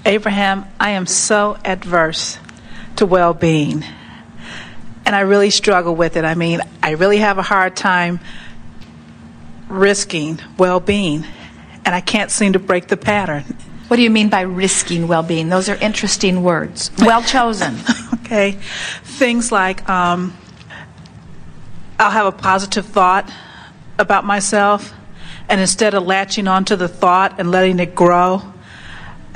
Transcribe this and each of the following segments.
Abraham, I am so adverse to well-being, and I really struggle with it. I mean, I really have a hard time risking well-being, and I can't seem to break the pattern. What do you mean by risking well-being? Those are interesting words. Well chosen. Okay. Things like I'll have a positive thought about myself, and instead of latching onto the thought and letting it grow,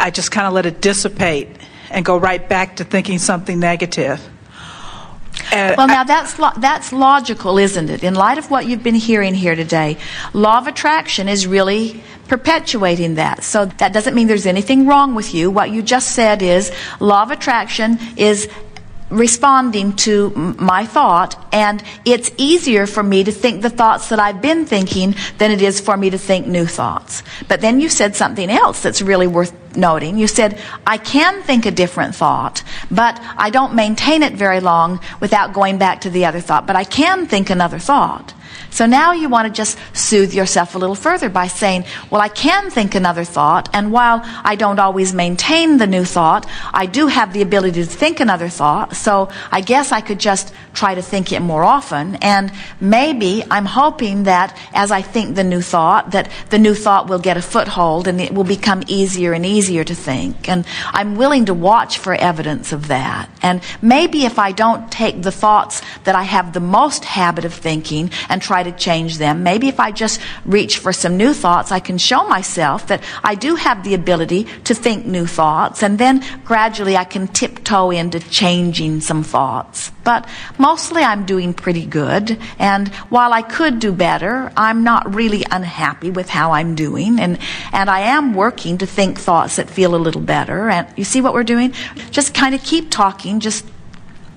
I just kind of let it dissipate and go right back to thinking something negative. Well, now that's logical, isn't it? In light of what you've been hearing here today, law of attraction is really perpetuating that. So that doesn't mean there's anything wrong with you. What you just said is law of attraction is responding to my thought, and it's easier for me to think the thoughts that I've been thinking than it is for me to think new thoughts. But then you said something else that's really worth noting. You said, I can think a different thought, but I don't maintain it very long without going back to the other thought. But I can think another thought. So now you want to just soothe yourself a little further by saying, well, I can think another thought, and while I don't always maintain the new thought, I do have the ability to think another thought, so I guess I could just try to think it more often, and maybe I'm hoping that as I think the new thought, that the new thought will get a foothold and it will become easier and easier to think. And I'm willing to watch for evidence of that. And maybe if I don't take the thoughts that I have the most habit of thinking and try to change them, maybe if I just reach for some new thoughts, I can show myself that I do have the ability to think new thoughts, and then gradually I can tiptoe into changing some thoughts. But mostly I'm doing pretty good, and while I could do better, I'm not really unhappy with how I'm doing, and I am working to think thoughts that feel a little better. And you see what we're doing? Just kind of keep talking, just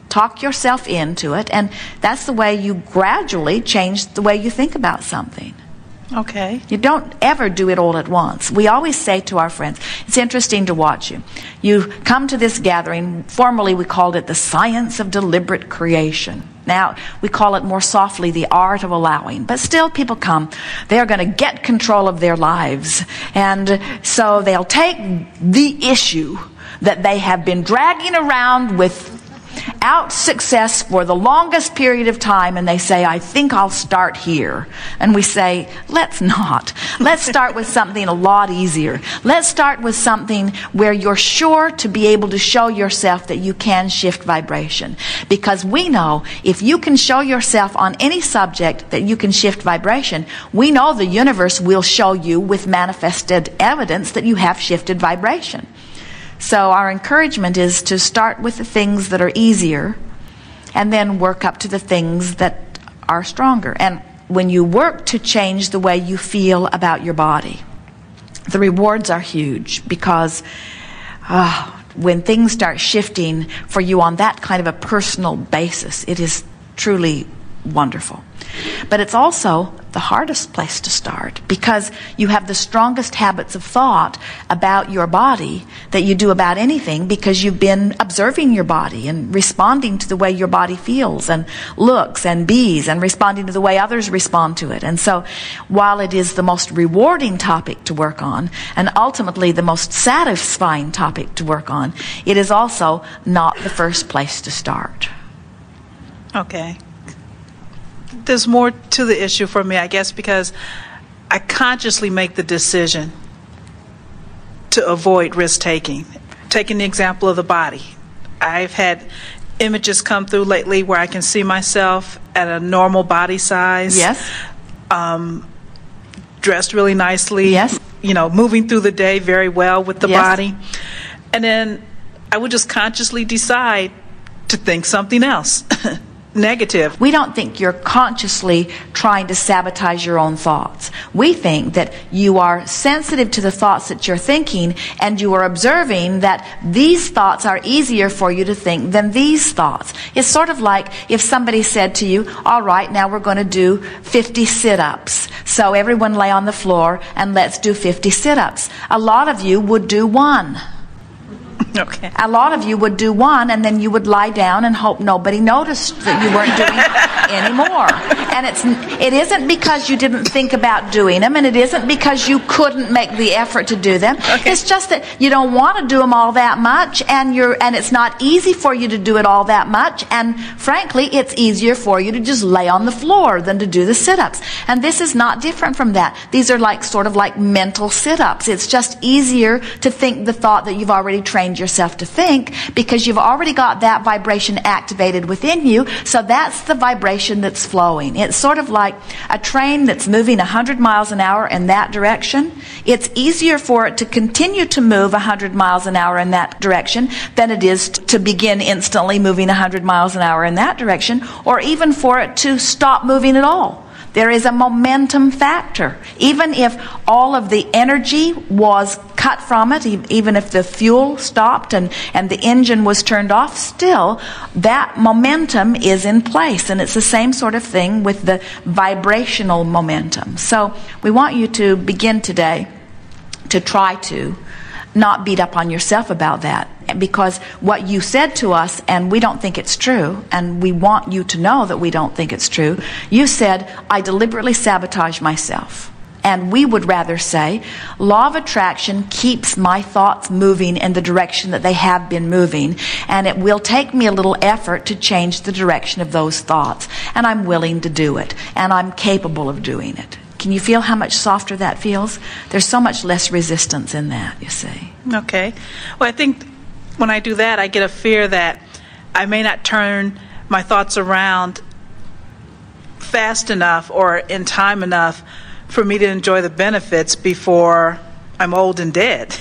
talk yourself into it, and that's the way you gradually change the way you think about something. Okay. You don't ever do it all at once. We always say to our friends, it's interesting to watch you. You come to this gathering, formerly we called it the science of deliberate creation. Now, we call it more softly the art of allowing. But still, people come. They're going to get control of their lives. And so they'll take the issue that they have been dragging around without success for the longest period of time, and they say, I think I'll start here. And we say, let's not. Let's start with something a lot easier. Let's start with something where you're sure to be able to show yourself that you can shift vibration. Because we know if you can show yourself on any subject that you can shift vibration, we know the universe will show you with manifested evidence that you have shifted vibration. So our encouragement is to start with the things that are easier and then work up to the things that are stronger. And when you work to change the way you feel about your body, the rewards are huge, because when things start shifting for you on that kind of a personal basis, it is truly wonderful. But it's also the hardest place to start, because you have the strongest habits of thought about your body that you do about anything, because you've been observing your body and responding to the way your body feels and looks and bees, and responding to the way others respond to it. And so while it is the most rewarding topic to work on, and ultimately the most satisfying topic to work on, it is also not the first place to start. Okay. There's more to the issue for me, I guess, because I consciously make the decision to avoid risk-taking. Taking the example of the body, I've had images come through lately where I can see myself at a normal body size. Yes. Dressed really nicely. Yes. You know, moving through the day very well with the Yes. body. And then I would just consciously decide to think something else. Negative. We don't think you're consciously trying to sabotage your own thoughts. We think that you are sensitive to the thoughts that you're thinking, and you are observing that these thoughts are easier for you to think than these thoughts. It's sort of like if somebody said to you, all right, now we're going to do 50 sit-ups. So everyone lay on the floor and let's do 50 sit-ups. A lot of you would do one. Okay. A lot of you would do one, and then you would lie down and hope nobody noticed that you weren't doing anymore. And it isn't because you didn't think about doing them, and it isn't because you couldn't make the effort to do them. Okay. It's just that you don't want to do them all that much, and it's not easy for you to do it all that much, and frankly, it's easier for you to just lay on the floor than to do the sit-ups. And this is not different from that. These are sort of like mental sit-ups. It's just easier to think the thought that you've already trained yourself to think, because you've already got that vibration activated within you, so that's the vibration that's flowing. It's sort of like a train that's moving 100 miles an hour in that direction. It's easier for it to continue to move 100 miles an hour in that direction than it is to begin instantly moving 100 miles an hour in that direction, or even for it to stop moving at all. There is a momentum factor. Even if all of the energy was cut from it, even if the fuel stopped and the engine was turned off, still that momentum is in place. And it's the same sort of thing with the vibrational momentum. So we want you to begin today to try to not beat up on yourself about that, because what you said to us, and we don't think it's true, and we want you to know that we don't think it's true. You said, I deliberately sabotage myself. And we would rather say, law of attraction keeps my thoughts moving in the direction that they have been moving, and it will take me a little effort to change the direction of those thoughts. And I'm willing to do it, and I'm capable of doing it. Can you feel how much softer that feels? There's so much less resistance in that, you see. Okay. Well, I think when I do that, I get a fear that I may not turn my thoughts around fast enough or in time enough for me to enjoy the benefits before I'm old and dead.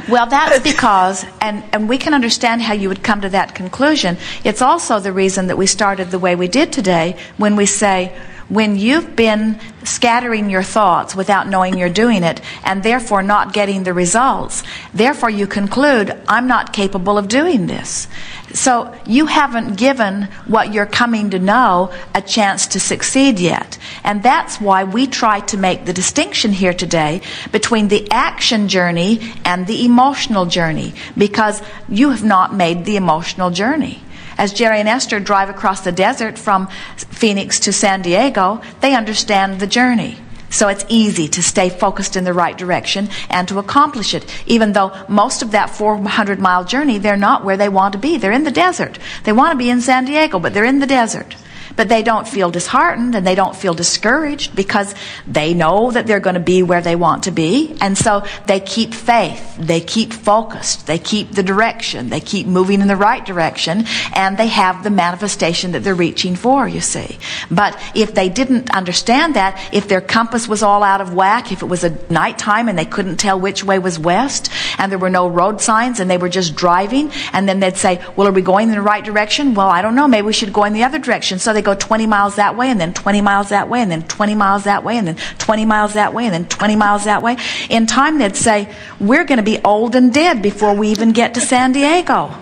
Well, that's because, and we can understand how you would come to that conclusion. It's also the reason that we started the way we did today, when we say, when you've been scattering your thoughts without knowing you're doing it, and therefore not getting the results, therefore you conclude, I'm not capable of doing this. So you haven't given what you're coming to know a chance to succeed yet. And that's why we try to make the distinction here today between the action journey and the emotional journey, because you have not made the emotional journey. As Jerry and Esther drive across the desert from Phoenix to San Diego, they understand the journey. So it's easy to stay focused in the right direction and to accomplish it, even though most of that 400-mile journey, they're not where they want to be. They're in the desert. They want to be in San Diego, but they're in the desert. But they don't feel disheartened and they don't feel discouraged, because they know that they're going to be where they want to be. And so they keep faith, they keep focused, they keep the direction, they keep moving in the right direction, and they have the manifestation that they're reaching for, you see. But if they didn't understand that, if their compass was all out of whack, if it was a nighttime and they couldn't tell which way was west, and there were no road signs and they were just driving, and then they'd say, well, are we going in the right direction? Well, I don't know, maybe we should go in the other direction. So they go 20 miles that way, and then 20 miles that way, and then 20 miles that way, and then 20 miles that way, and then 20 miles that way. In time, they'd say, we're going to be old and dead before we even get to San Diego.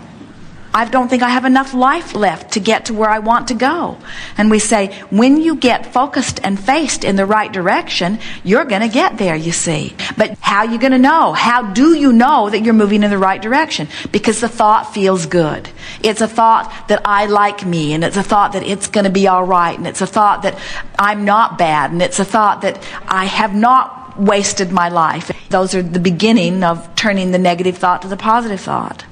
I don't think I have enough life left to get to where I want to go. And we say, when you get focused and faced in the right direction, you're going to get there, you see. But how are you going to know? How do you know that you're moving in the right direction? Because the thought feels good. It's a thought that I like me, and it's a thought that it's going to be all right, and it's a thought that I'm not bad, and it's a thought that I have not wasted my life. Those are the beginning of turning the negative thought to the positive thought.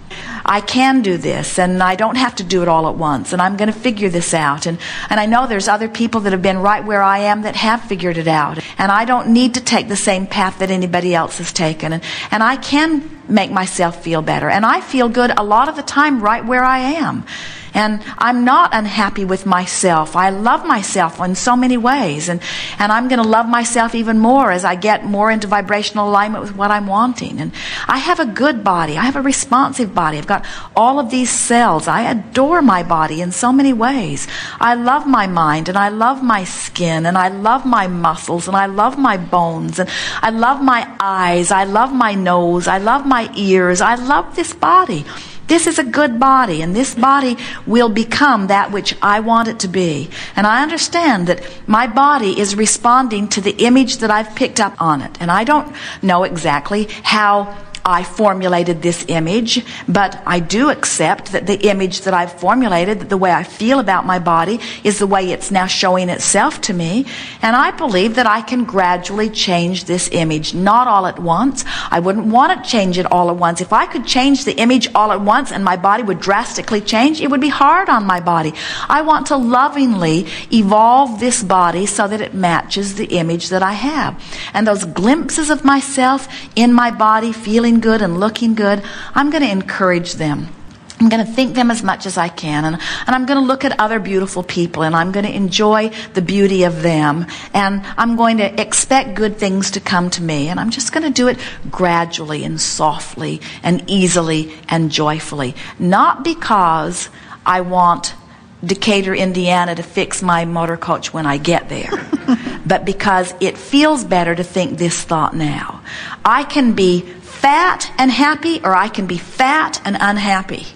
I can do this, and I don't have to do it all at once, and I'm going to figure this out. And I know there's other people that have been right where I am that have figured it out, and I don't need to take the same path that anybody else has taken. And I can make myself feel better, and I feel good a lot of the time right where I am. And I'm not unhappy with myself. I love myself in so many ways. And I'm going to love myself even more as I get more into vibrational alignment with what I'm wanting. And I have a good body. I have a responsive body. I've got all of these cells. I adore my body in so many ways. I love my mind, and I love my skin, and I love my muscles, and I love my bones, and I love my eyes. I love my nose. I love my ears. I love this body. This is a good body, and this body will become that which I want it to be. And I understand that my body is responding to the image that I've picked up on it. And I don't know exactly how I formulated this image, but I do accept that the image that I've formulated, that the way I feel about my body, is the way it's now showing itself to me. And I believe that I can gradually change this image, not all at once. I wouldn't want to change it all at once. If I could change the image all at once and my body would drastically change, it would be hard on my body. I want to lovingly evolve this body so that it matches the image that I have. And those glimpses of myself in my body, feeling good and looking good, I'm going to encourage them. I'm going to think them as much as I can, and I'm going to look at other beautiful people, and I'm going to enjoy the beauty of them, and I'm going to expect good things to come to me, and I'm just going to do it gradually and softly and easily and joyfully. Not because I want Decatur, Indiana to fix my motor coach when I get there, but because it feels better to think this thought now. I can be fat and happy, or I can be fat and unhappy.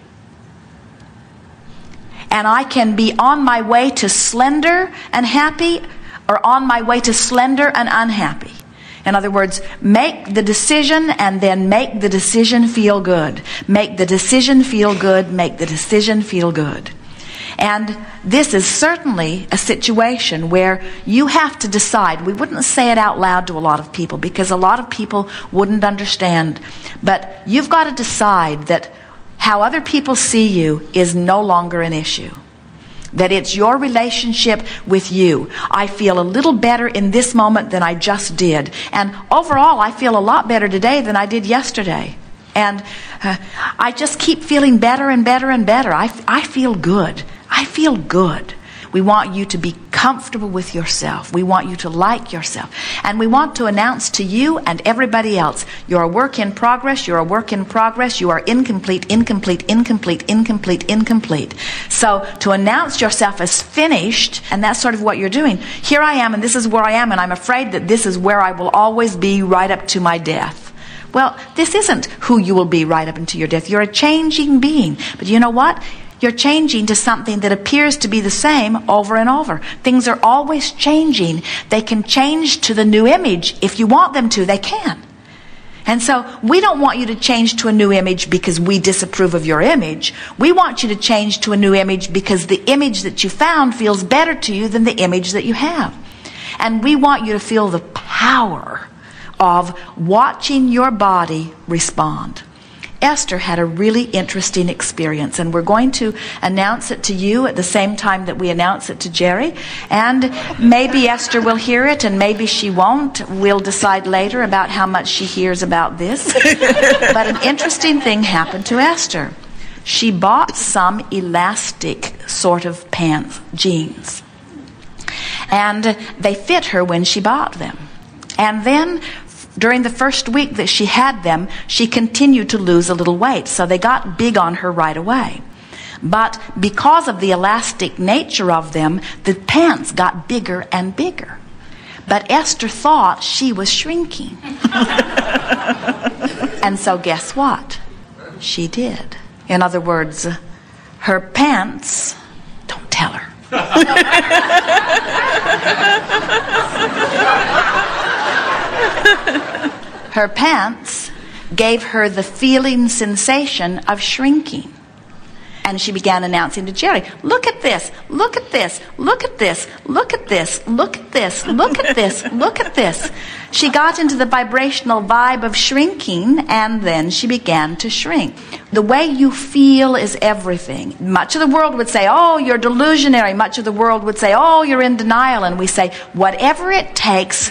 And I can be on my way to slender and happy, or on my way to slender and unhappy. In other words, make the decision and then make the decision feel good. Make the decision feel good, make the decision feel good. And this is certainly a situation where you have to decide. We wouldn't say it out loud to a lot of people because a lot of people wouldn't understand. But you've got to decide that how other people see you is no longer an issue. That it's your relationship with you. I feel a little better in this moment than I just did. And overall, I feel a lot better today than I did yesterday. And I just keep feeling better and better and better. I feel good. I feel good. We want you to be comfortable with yourself. We want you to like yourself. And we want to announce to you and everybody else, you're a work in progress, you're a work in progress, you are incomplete, incomplete, incomplete, incomplete, incomplete. So to announce yourself as finished, and that's sort of what you're doing. Here I am, and this is where I am, and I'm afraid that this is where I will always be right up to my death. Well, this isn't who you will be right up until your death. You're a changing being. But you know what? You're changing to something that appears to be the same over and over. Things are always changing. They can change to the new image. If you want them to, they can. And so we don't want you to change to a new image because we disapprove of your image. We want you to change to a new image because the image that you found feels better to you than the image that you have. And we want you to feel the power of watching your body respond. Esther had a really interesting experience, and we're going to announce it to you at the same time that we announce it to Jerry. And maybe Esther will hear it, and maybe she won't. We'll decide later about how much she hears about this. But an interesting thing happened to Esther. She bought some elastic sort of pants, jeans. And they fit her when she bought them. And then during the first week that she had them, she continued to lose a little weight. So they got big on her right away. But because of the elastic nature of them, the pants got bigger and bigger. But Esther thought she was shrinking. And so guess what? She did. In other words, her pants, don't tell her. Her pants gave her the feeling sensation of shrinking. And she began announcing to Jerry, look at this, look at this, look at this, look at this, look at this, look at this, look at this. She got into the vibrational vibe of shrinking, and then she began to shrink. The way you feel is everything. Much of the world would say, oh, you're delusionary. Much of the world would say, oh, you're in denial. And we say, whatever it takes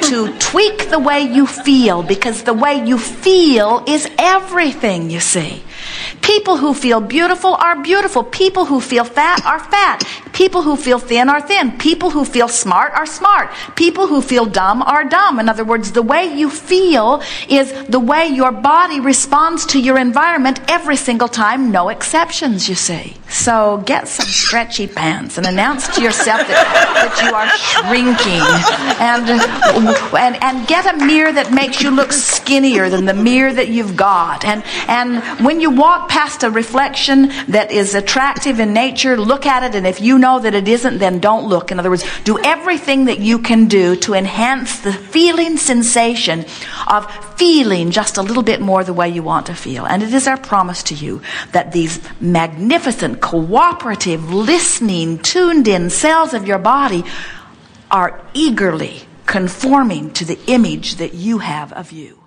to tweak the way you feel, because the way you feel is everything, you see. People who feel beautiful are beautiful. People who feel fat are fat. People who feel thin are thin. People who feel smart are smart. People who feel dumb are dumb. In other words, the way you feel is the way your body responds to your environment every single time, no exceptions, you see. So get some stretchy pants and announce to yourself that you are shrinking. And get a mirror that makes you look skinnier than the mirror that you've got. And when you walk past a reflection that is attractive in nature, look at it, and if you know that it isn't, then don't look. In other words, do everything that you can do to enhance the feeling sensation of feeling just a little bit more the way you want to feel. And it is our promise to you that these magnificent, cooperative, listening, tuned-in cells of your body are eagerly conforming to the image that you have of you.